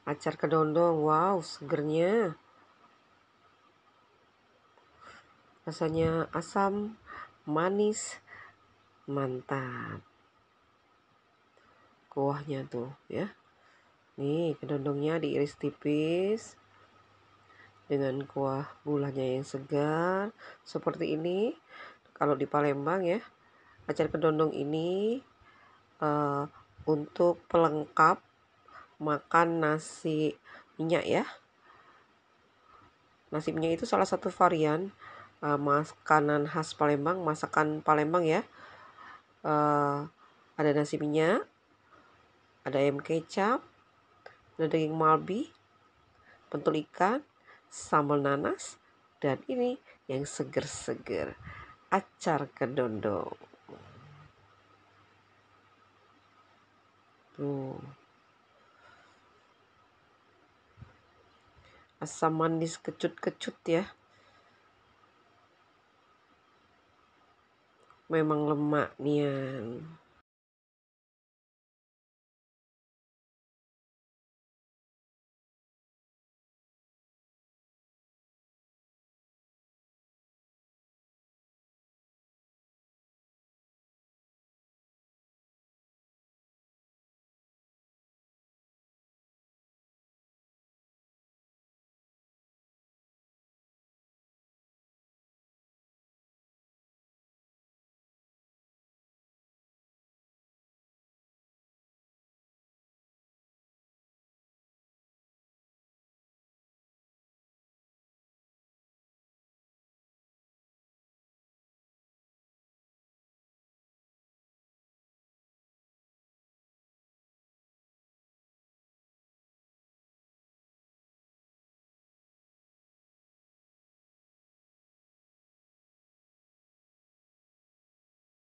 Acar kedondong, wow, segernya. Rasanya asam, manis, mantap. Kuahnya tuh ya. Nih, kedondongnya diiris tipis dengan kuah gulanya yang segar seperti ini. Kalau di Palembang ya, acar kedondong ini untuk pelengkap makan nasi minyak ya. Nasi minyak itu salah satu varian makanan khas Palembang, masakan Palembang ya. Ada nasi minyak, ada ayam kecap, ada daging malbi, pentul ikan, sambal nanas, dan ini yang seger-seger, acar kedondong. Tuh. Asam manis kecut-kecut ya. Memang lemak nih.